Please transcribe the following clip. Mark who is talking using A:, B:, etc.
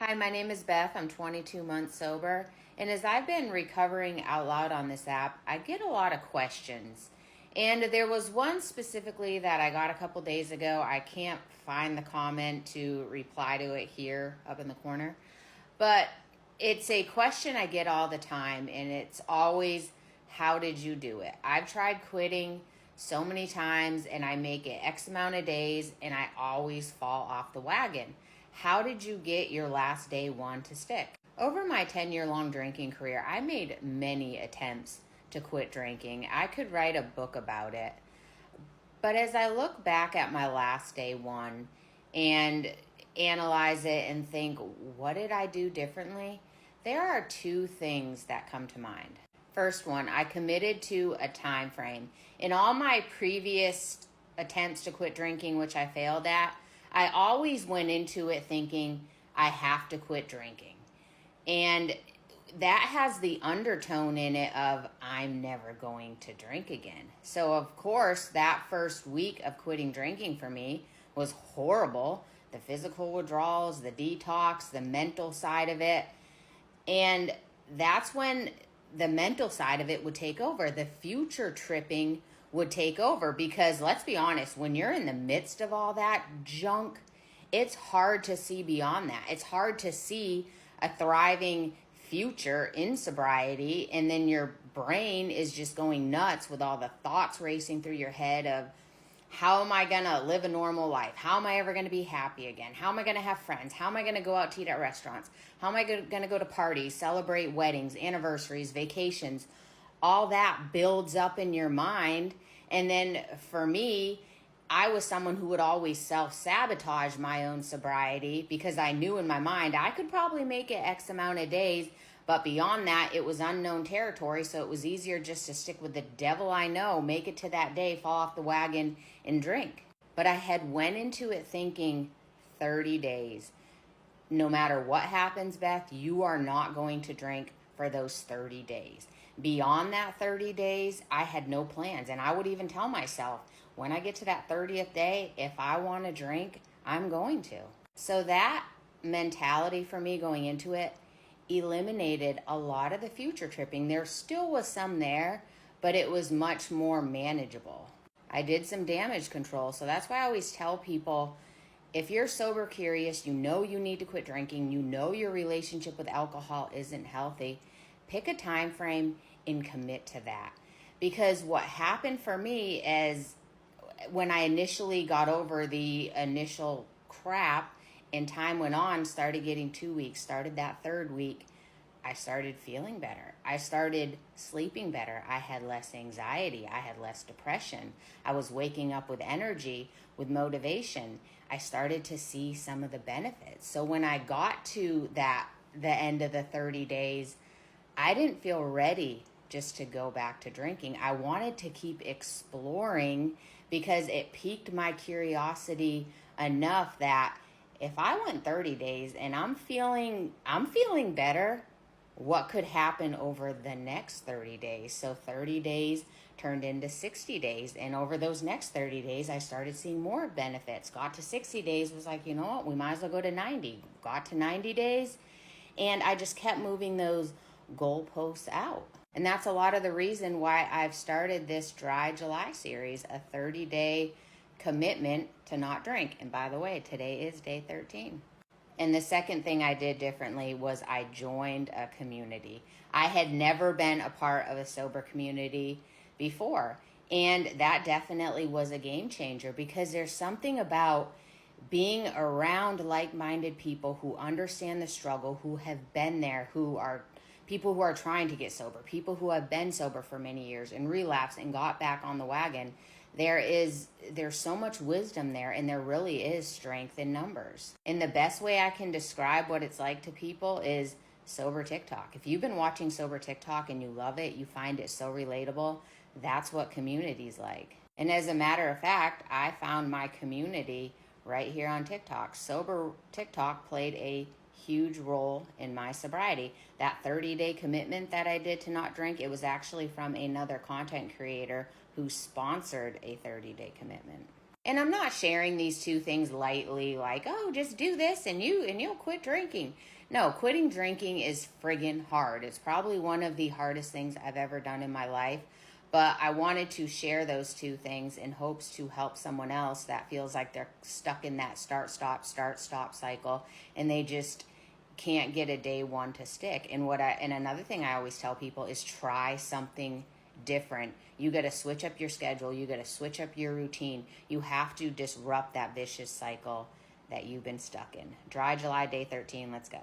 A: Hi, my name is Beth. I'm 22 months sober. And as I've been recovering out loud on this app, I get a lot of questions. And there was one specifically that I got a couple days ago. I can't find the comment to reply to it here up in the corner. But it's a question I get all the time, and it's always, how did you do it? I've tried quitting so many times, and I make it X amount of days, and I always fall off the wagon. How did you get your last day one to stick? Over my 10-year-long drinking career, I made many attempts to quit drinking. I could write a book about it. But as I look back at my last day one and analyze it and think, what did I do differently? There are two things that come to mind. First one, I committed to a time frame. In all my previous attempts to quit drinking, which I failed at, I always went into it thinking I have to quit drinking. And that has the undertone in it of I'm never going to drink again. So of course, that first week of quitting drinking for me was horrible. The physical withdrawals, the detox, the mental side of it. And that's when the mental side of it would take over. The future tripping would take over because let's be honest, when you're in the midst of all that junk, it's hard to see beyond that. It's hard to see a thriving future in sobriety, and then your brain is just going nuts with all the thoughts racing through your head of how am I gonna live a normal life? How am I ever gonna be happy again? How am I gonna have friends? How am I gonna go out to eat at restaurants? How am I gonna go to parties, celebrate weddings, anniversaries, vacations? All that builds up in your mind. And then for me, I was someone who would always self-sabotage my own sobriety because I knew in my mind I could probably make it X amount of days, but beyond that, it was unknown territory, so it was easier just to stick with the devil I know, make it to that day, fall off the wagon, and drink. But I had went into it thinking 30 days. No matter what happens, Beth, you are not going to drink for those 30 days. Beyond that 30 days, I had no plans. And I would even tell myself, when I get to that 30th day, if I want to drink, I'm going to. So that mentality for me going into it eliminated a lot of the future tripping. There still was some there, but it was much more manageable. I did some damage control. So that's why I always tell people, if you're sober curious, you know you need to quit drinking, you know your relationship with alcohol isn't healthy, pick a time frame and commit to that. Because what happened for me is when I initially got over the initial crap and time went on, started getting 2 weeks, started that third week, I started feeling better. I started sleeping better. I had less anxiety. I had less depression. I was waking up with energy, with motivation. I started to see some of the benefits. So when I got to the end of the 30 days, I didn't feel ready just to go back to drinking. I wanted to keep exploring because it piqued my curiosity enough that if I went 30 days and I'm feeling better, what could happen over the next 30 days? So 30 days turned into 60 days. And over those next 30 days, I started seeing more benefits. Got to 60 days, was like, you know what, we might as well go to 90. Got to 90 days, and I just kept moving those goalposts out. And that's a lot of the reason why I've started this Dry July series, a 30-day commitment to not drink. And by the way, today is day 13. And the second thing I did differently was I joined a community. I had never been a part of a sober community before. And that definitely was a game changer because there's something about being around like-minded people who understand the struggle, who have been there, who are people who are trying to get sober, people who have been sober for many years and relapsed and got back on the wagon. There's so much wisdom there, and there really is strength in numbers. And the best way I can describe what it's like to people is Sober TikTok. If you've been watching Sober TikTok and you love it, you find it so relatable, that's what community's like. And as a matter of fact, I found my community right here on TikTok. Sober TikTok played a huge role in my sobriety. That 30-day commitment that I did to not drink, it was actually from another content creator who sponsored a 30-day commitment. And I'm not sharing these two things lightly, like, oh, just do this and you'll quit drinking. No, quitting drinking is friggin' hard. It's probably one of the hardest things I've ever done in my life. But I wanted to share those two things in hopes to help someone else that feels like they're stuck in that start, stop cycle, and they just can't get a day one to stick. And another thing I always tell people is try something different. You got to switch up your schedule. You got to switch up your routine. You have to disrupt that vicious cycle that you've been stuck in. Dry July, day 13. Let's go.